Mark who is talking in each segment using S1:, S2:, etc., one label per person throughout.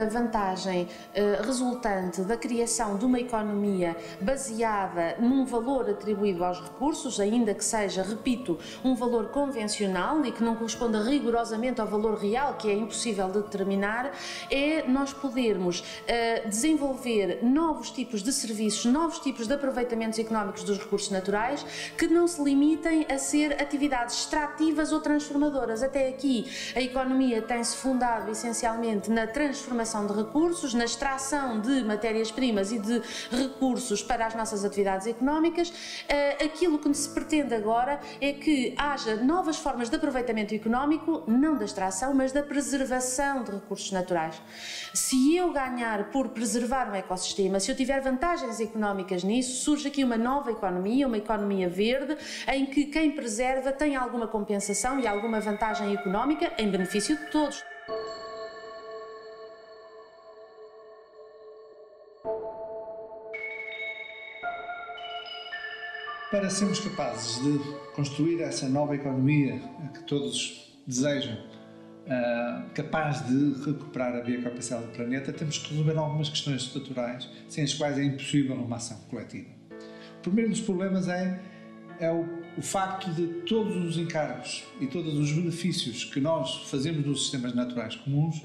S1: vantagem resultante da criação de uma economia baseada num valor atribuído aos recursos, ainda que seja, repito, um valor convencional e que não corresponda rigorosamente ao valor real, que é impossível de determinar, é nós podermos desenvolver novos tipos de serviços, novos tipos de aproveitamentos económicos dos recursos naturais que não se limitem a ser atividades extrativas ou transformadoras. Até aqui a economia tem-se fundado essencialmente na transformação de recursos, na extração de matérias-primas e de recursos para as nossas atividades económicas. Aquilo que se pretende agora é que haja novas formas de aproveitamento económico, não da extração, mas da preservação de recursos naturais. Se eu ganhar por preservar um ecossistema, se eu tiver vantagens económicas nisso, surge aqui uma nova economia, uma economia verde, em que quem preserva tem alguma compensação e alguma vantagem económica em benefício de todos.
S2: Para sermos capazes de construir essa nova economia que todos desejam, capaz de recuperar a biocapacidade do planeta, temos que resolver algumas questões estruturais, sem as quais é impossível uma ação coletiva. O primeiro dos problemas é o facto de todos os encargos e todos os benefícios que nós fazemos nos sistemas naturais comuns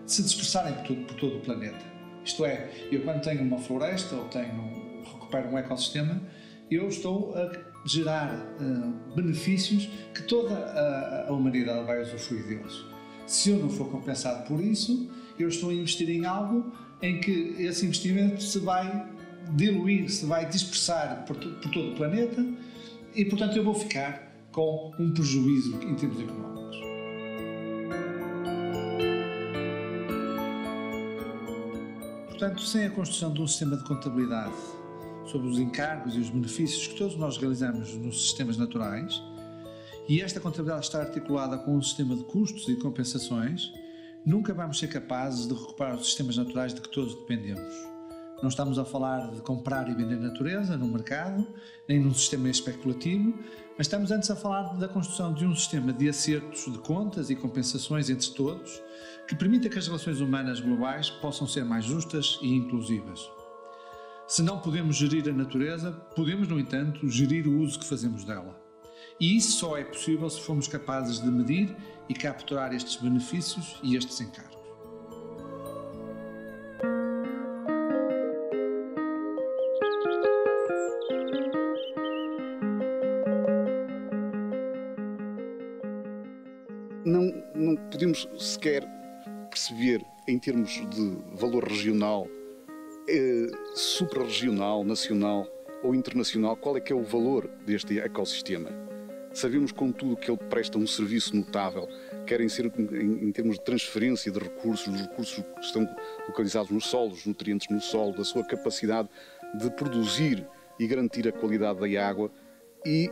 S2: se dispersarem por todo o planeta. Isto é, eu quando tenho uma floresta ou recupero um ecossistema, eu estou a gerar benefícios que toda a humanidade vai usufruir deles. Se eu não for compensado por isso, eu estou a investir em algo em que esse investimento se vai diluir, se vai dispersar por todo o planeta e, portanto, eu vou ficar com um prejuízo em termos económicos. Portanto, sem a construção de um sistema de contabilidade sobre os encargos e os benefícios que todos nós realizamos nos sistemas naturais, e esta contabilidade está articulada com um sistema de custos e compensações, nunca vamos ser capazes de recuperar os sistemas naturais de que todos dependemos. Não estamos a falar de comprar e vender natureza no mercado, nem num sistema especulativo, mas estamos antes a falar da construção de um sistema de acertos de contas e compensações entre todos, que permita que as relações humanas globais possam ser mais justas e inclusivas. Se não podemos gerir a natureza, podemos, no entanto, gerir o uso que fazemos dela. E isso só é possível se formos capazes de medir e capturar estes benefícios e estes encargos.
S3: Não podemos sequer perceber, em termos de valor regional, suprarregional, nacional ou internacional, qual é que é o valor deste ecossistema. Sabemos, contudo, que ele presta um serviço notável, quer em termos de transferência de recursos, dos recursos que estão localizados nos solos, os nutrientes no solo, da sua capacidade de produzir e garantir a qualidade da água, e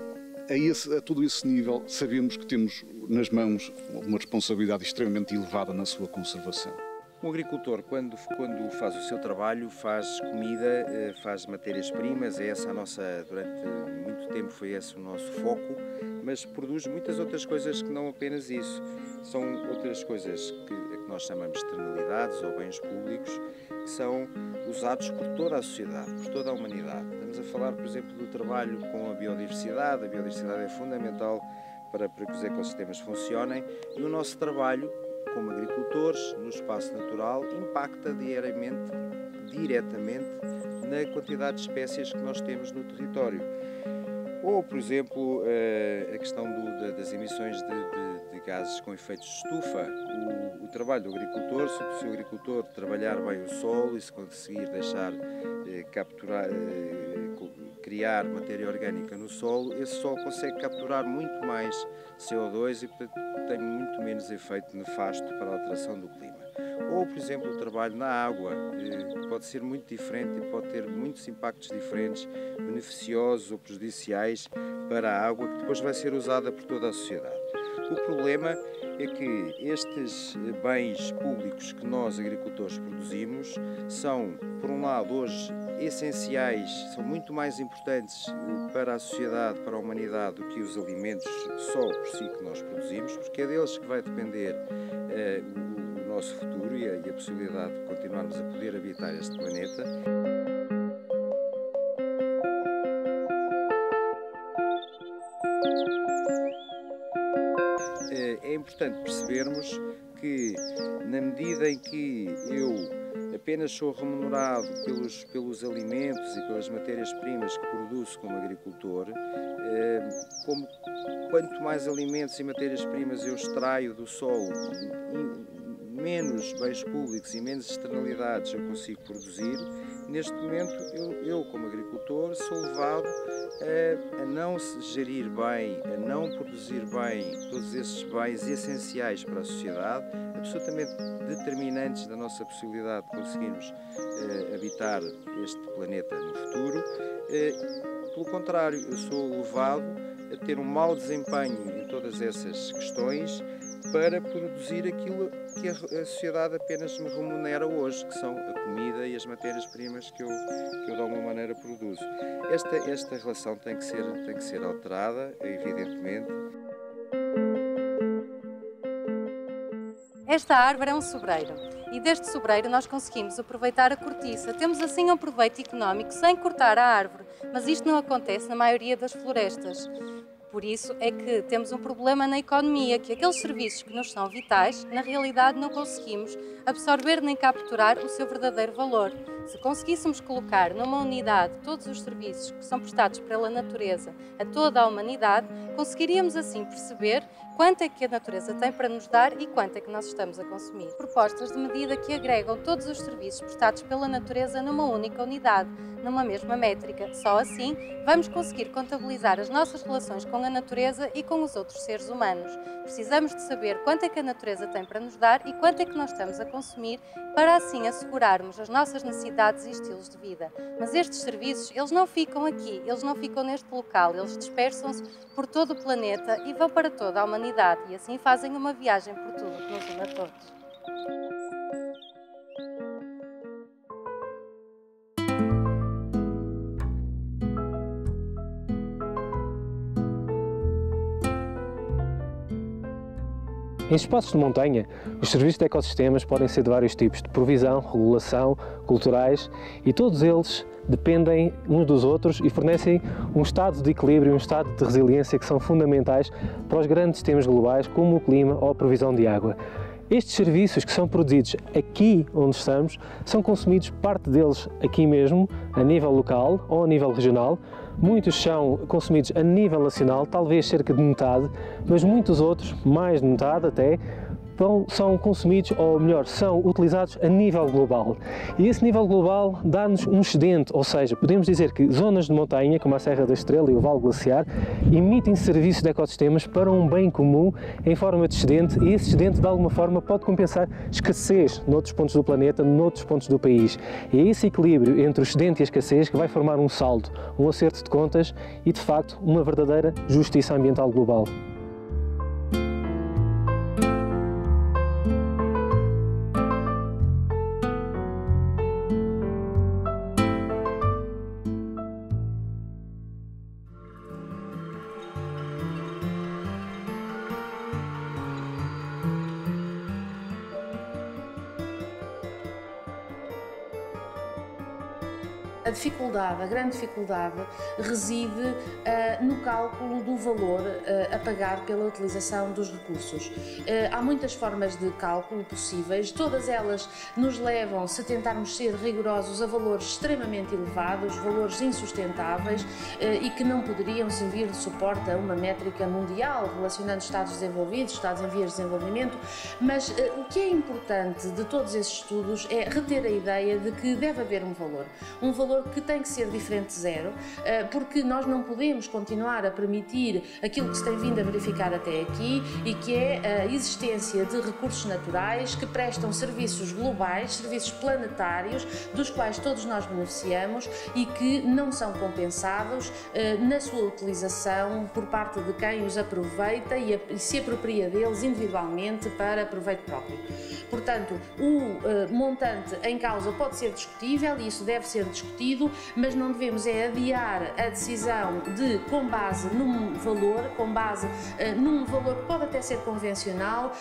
S3: a todo esse nível sabemos que temos nas mãos uma responsabilidade extremamente elevada na sua conservação.
S4: O agricultor, quando faz o seu trabalho, faz comida, faz matérias-primas, durante muito tempo foi esse o nosso foco, mas produz muitas outras coisas que não apenas isso. São outras coisas que nós chamamos de externalidades ou bens públicos, que são usados por toda a sociedade, por toda a humanidade. Estamos a falar, por exemplo, do trabalho com a biodiversidade. A biodiversidade é fundamental para que os ecossistemas funcionem, e o nosso trabalho como agricultores no espaço natural impacta diretamente na quantidade de espécies que nós temos no território. Ou, por exemplo, a questão das emissões de gases com efeitos de estufa. O trabalho do agricultor, se o agricultor trabalhar bem o solo e se conseguir deixar criar matéria orgânica no solo, esse solo consegue capturar muito mais CO2 e, portanto, tem muito menos efeito nefasto para a alteração do clima. Ou, por exemplo, o trabalho na água, que pode ser muito diferente e pode ter muitos impactos diferentes, beneficiosos ou prejudiciais para a água, que depois vai ser usada por toda a sociedade. O problema é que estes bens públicos que nós, agricultores, produzimos, são, por um lado, hoje essenciais, são muito mais importantes para a sociedade, para a humanidade, do que os alimentos só por si que nós produzimos, porque é deles que vai depender o nosso futuro e a possibilidade de continuarmos a poder habitar este planeta. É importante percebermos que, na medida em que eu apenas sou remunerado pelos alimentos e pelas matérias-primas que produzo como agricultor, quanto mais alimentos e matérias-primas eu extraio do solo, menos bens públicos e menos externalidades eu consigo produzir. Neste momento, eu como agricultor, sou levado a não se gerir bem, a não produzir bem todos esses bens essenciais para a sociedade, absolutamente determinantes da nossa possibilidade de conseguirmos habitar este planeta no futuro. Pelo contrário, eu sou levado a ter um mau desempenho em todas essas questões para produzir aquilo que a sociedade apenas me remunera hoje, que são a comida e as matérias-primas que eu de alguma maneira produzo. Esta relação tem que ser alterada, evidentemente.
S5: Esta árvore é um sobreiro e deste sobreiro nós conseguimos aproveitar a cortiça. Temos assim um proveito económico sem cortar a árvore, mas isto não acontece na maioria das florestas. Por isso é que temos um problema na economia, que aqueles serviços que nos são vitais, na realidade não conseguimos absorver nem capturar o seu verdadeiro valor. Se conseguíssemos colocar numa unidade todos os serviços que são prestados pela natureza a toda a humanidade, conseguiríamos assim perceber quanto é que a natureza tem para nos dar e quanto é que nós estamos a consumir. Propostas de medida que agregam todos os serviços prestados pela natureza numa única unidade, numa mesma métrica. Só assim vamos conseguir contabilizar as nossas relações com a natureza e com os outros seres humanos. Precisamos de saber quanto é que a natureza tem para nos dar e quanto é que nós estamos a consumir para assim assegurarmos as nossas necessidades e estilos de vida. Mas estes serviços, eles não ficam aqui, eles não ficam neste local, eles dispersam-se por todo o planeta e vão para toda a humanidade e assim fazem uma viagem por tudo que nos une a todos.
S6: Em espaços de montanha, os serviços de ecossistemas podem ser de vários tipos, de provisão, regulação, culturais, e todos eles dependem uns dos outros e fornecem um estado de equilíbrio, um estado de resiliência que são fundamentais para os grandes temas globais, como o clima ou a provisão de água. Estes serviços que são produzidos aqui onde estamos, são consumidos, parte deles aqui mesmo, a nível local ou a nível regional. Muitos são consumidos a nível nacional, talvez cerca de metade, mas muitos outros, mais de metade até, são consumidos, ou melhor, são utilizados a nível global. E esse nível global dá-nos um excedente, ou seja, podemos dizer que zonas de montanha, como a Serra da Estrela e o Vale Glaciar, emitem serviços de ecossistemas para um bem comum em forma de excedente, e esse excedente de alguma forma pode compensar escassez noutros pontos do planeta, noutros pontos do país. E é esse equilíbrio entre o excedente e a escassez que vai formar um saldo, um acerto de contas e, de facto, uma verdadeira justiça ambiental global.
S1: A grande dificuldade reside no cálculo do valor a pagar pela utilização dos recursos. Há muitas formas de cálculo possíveis, todas elas nos levam, se tentarmos ser rigorosos, a valores extremamente elevados, valores insustentáveis e que não poderiam servir de suporte a uma métrica mundial relacionando Estados desenvolvidos, Estados em vias de desenvolvimento, mas o que é importante de todos esses estudos é reter a ideia de que deve haver um valor que tem que ser diferente de zero, porque nós não podemos continuar a permitir aquilo que se tem vindo a verificar até aqui e que é a existência de recursos naturais que prestam serviços globais, serviços planetários, dos quais todos nós beneficiamos e que não são compensados na sua utilização por parte de quem os aproveita e se apropria deles individualmente para proveito próprio. Portanto, o montante em causa pode ser discutível e isso deve ser discutido, sentido, mas não devemos adiar a decisão de, com base num valor, que pode até ser convencional,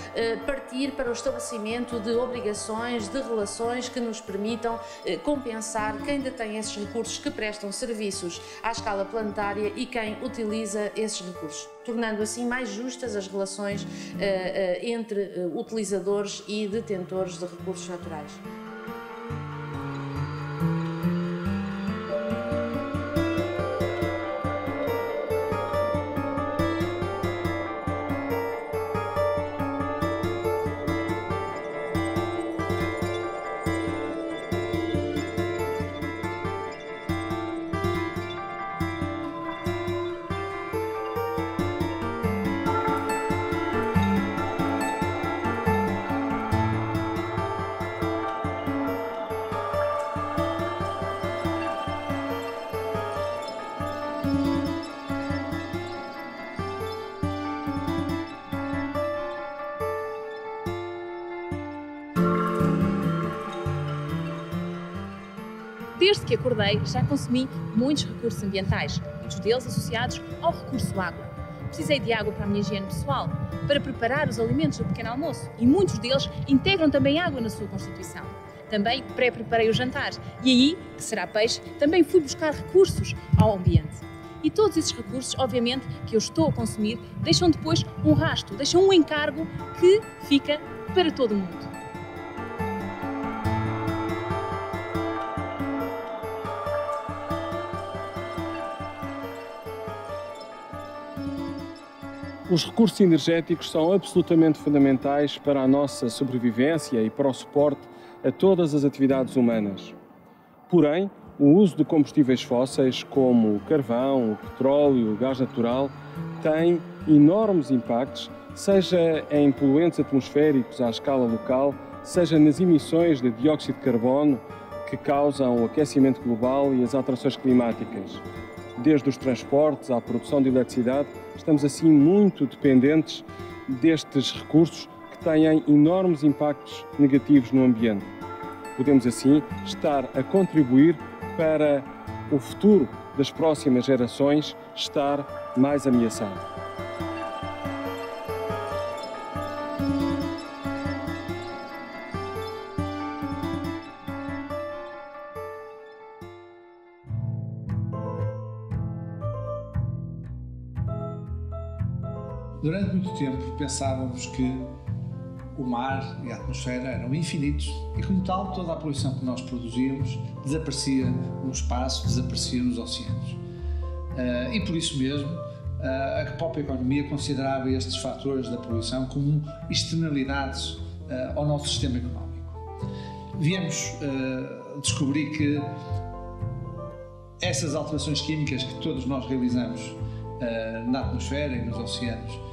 S1: partir para o estabelecimento de obrigações, de relações que nos permitam compensar quem detém esses recursos, que prestam serviços à escala planetária e quem utiliza esses recursos, tornando assim mais justas as relações entre utilizadores e detentores de recursos naturais.
S7: Desde que acordei, já consumi muitos recursos ambientais, muitos deles associados ao recurso água. Precisei de água para a minha higiene pessoal, para preparar os alimentos do pequeno almoço, e muitos deles integram também água na sua constituição. Também pré-preparei o jantar, e aí, que será peixe, também fui buscar recursos ao ambiente. E todos esses recursos, obviamente, que eu estou a consumir, deixam depois um rastro, deixam um encargo que fica para todo o mundo.
S8: Os recursos energéticos são absolutamente fundamentais para a nossa sobrevivência e para o suporte a todas as atividades humanas. Porém, o uso de combustíveis fósseis como o carvão, o petróleo, o gás natural tem enormes impactos, seja em poluentes atmosféricos à escala local, seja nas emissões de dióxido de carbono que causam o aquecimento global e as alterações climáticas. Desde os transportes à produção de eletricidade, estamos assim muito dependentes destes recursos que têm enormes impactos negativos no ambiente. Podemos assim estar a contribuir para o futuro das próximas gerações estar mais ameaçado.
S2: Durante muito tempo pensávamos que o mar e a atmosfera eram infinitos e, como tal, toda a poluição que nós produzíamos desaparecia no espaço, desaparecia nos oceanos. E por isso mesmo, a própria economia considerava estes fatores da poluição como externalidades ao nosso sistema económico. Viemos descobrir que essas alterações químicas que todos nós realizamos na atmosfera e nos oceanos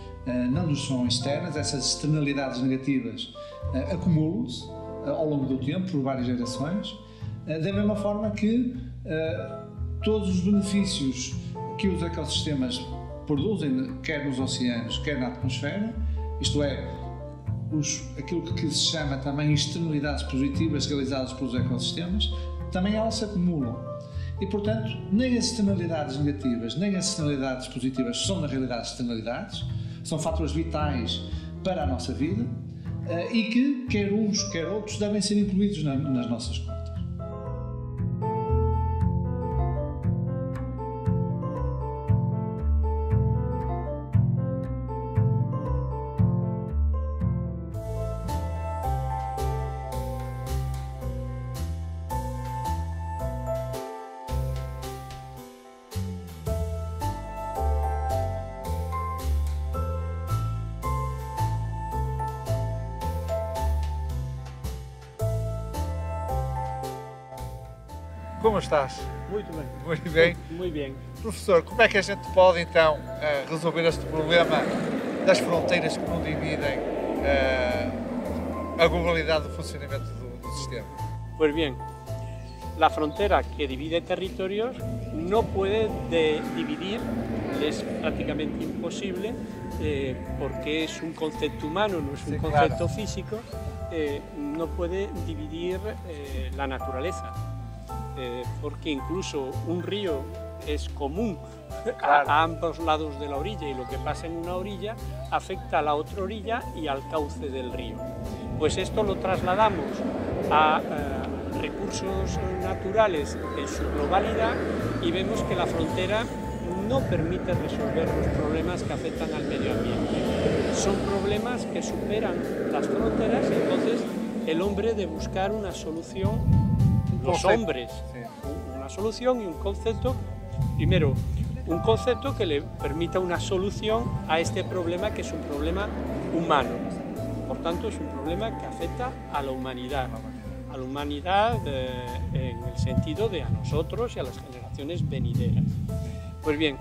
S2: não nos são externas, essas externalidades negativas acumulam-se ao longo do tempo, por várias gerações, da mesma forma que todos os benefícios que os ecossistemas produzem, quer nos oceanos, quer na atmosfera, isto é, aquilo que se chama também externalidades positivas realizadas pelos ecossistemas, também elas se acumulam. E, portanto, nem as externalidades negativas, nem as externalidades positivas são, na realidade, externalidades, são fatores vitais para a nossa vida e que, quer uns, quer outros, devem ser incluídos nas nossas contas.
S9: Como estás?
S10: Muito bem.
S9: Muito bem.
S10: Muito bem.
S9: Professor, como é que a gente pode então resolver este problema das fronteiras que não dividem a globalidade do funcionamento do sistema?
S10: Pues bien, la frontera que divide territorios no puede dividir, es prácticamente imposible porque es un concepto humano, no es un concepto físico, no puede dividir la naturaleza. porque incluso un río es común
S9: Claro.
S10: a ambos lados de la orilla, y lo que pasa en una orilla afecta a la otra orilla y al cauce del río. Pues esto lo trasladamos a recursos naturales en su globalidad y vemos que la frontera no permite resolver los problemas que afectan al medio ambiente. Son problemas que superan las fronteras, y entonces el hombre de buscar una solución, los hombres, una solución y un concepto, primero un concepto que le permita una solución a este problema, que es un problema humano. Por tanto, es un problema que afecta a la humanidad en el sentido de a nosotros y a las generaciones venideras. Pues bien,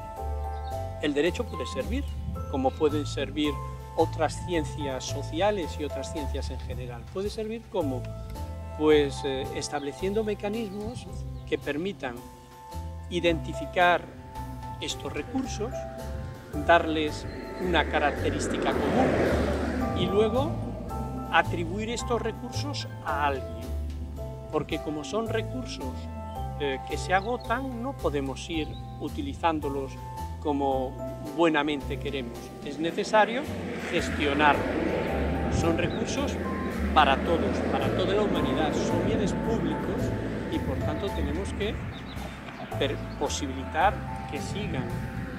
S10: el derecho puede servir, como pueden servir otras ciencias sociales y otras ciencias en general. Puede servir como, pues, estableciendo mecanismos que permitan identificar estos recursos, darles una característica común y luego atribuir estos recursos a alguien. Porque como son recursos que se agotan, no podemos ir utilizándolos como buenamente queremos. Es necesario gestionarlos. Son recursos para todos, para toda la humanidad. Son bienes públicos y por tanto tenemos que posibilitar que sigan.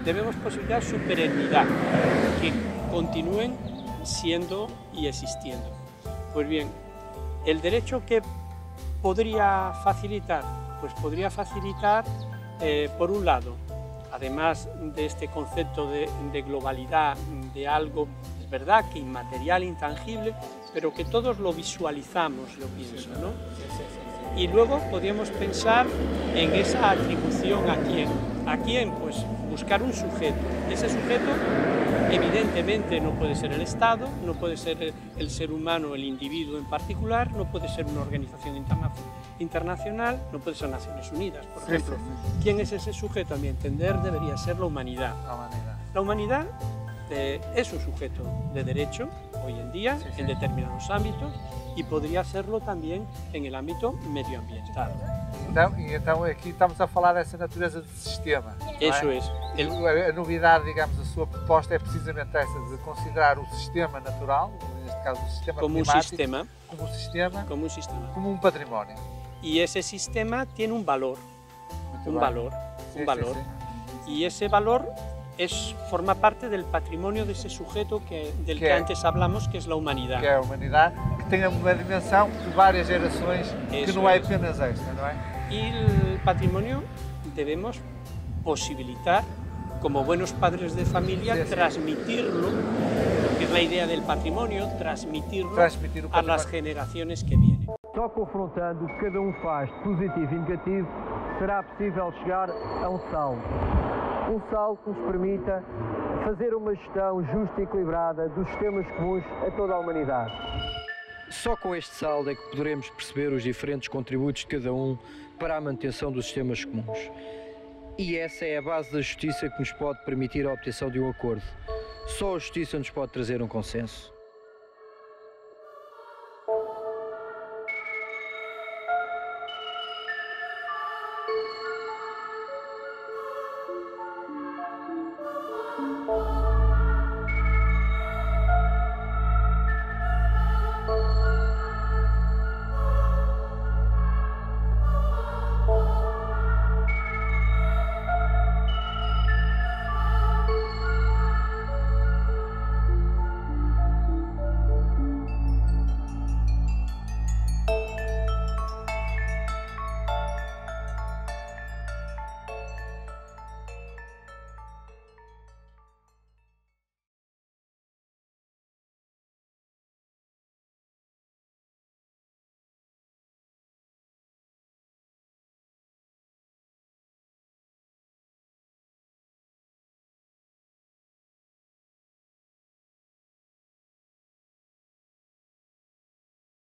S10: Debemos posibilitar su perennidad, que continúen siendo y existiendo. Pues bien, el derecho que podría facilitar, pues podría facilitar, por un lado, además de este concepto de globalidad, de algo, es verdad que inmaterial, intangible, pero que todos lo visualizamos, yo pienso, ¿no? Y luego podríamos pensar en esa atribución a quién. ¿A quién? Pues buscar un sujeto. Ese sujeto evidentemente no puede ser el Estado, no puede ser el ser humano, el individuo en particular, no puede ser una organización internacional, no puede ser Naciones Unidas, por ejemplo. ¿Quién es ese sujeto? A mi entender debería ser la humanidad. La humanidad es un sujeto de derecho hoy en día en determinados ámbitos, y podría serlo también en el ámbito medioambiental.
S9: Então aqui estamos a falar dessa natureza de sistema.
S10: Isso é.
S9: A novidade, digamos, a sua proposta é precisamente essa, de considerar o sistema natural, neste caso o sistema climático, como um património.
S10: Y ese sistema tiene un valor, y ese valor forma parte del patrimonio de ese sujeto del que antes hablamos, que es la humanidad.
S9: Que é a humanidade, que tem uma dimensão de várias gerações, que não é apenas esta, não é?
S10: Y el patrimonio debemos posibilitar, como buenos padres de familia, transmitirlo, que es la idea del patrimonio, transmitirlo a las generaciones que vienen.
S11: Só confrontando o que cada faz de positivo e negativo, será possível chegar a um saldo. Um saldo que nos permita fazer uma gestão justa e equilibrada dos sistemas comuns a toda a humanidade. Só com este saldo é que poderemos perceber os diferentes contributos de cada para a manutenção dos sistemas comuns. E essa é a base da justiça que nos pode permitir a obtenção de um acordo. Só a justiça nos pode trazer um consenso.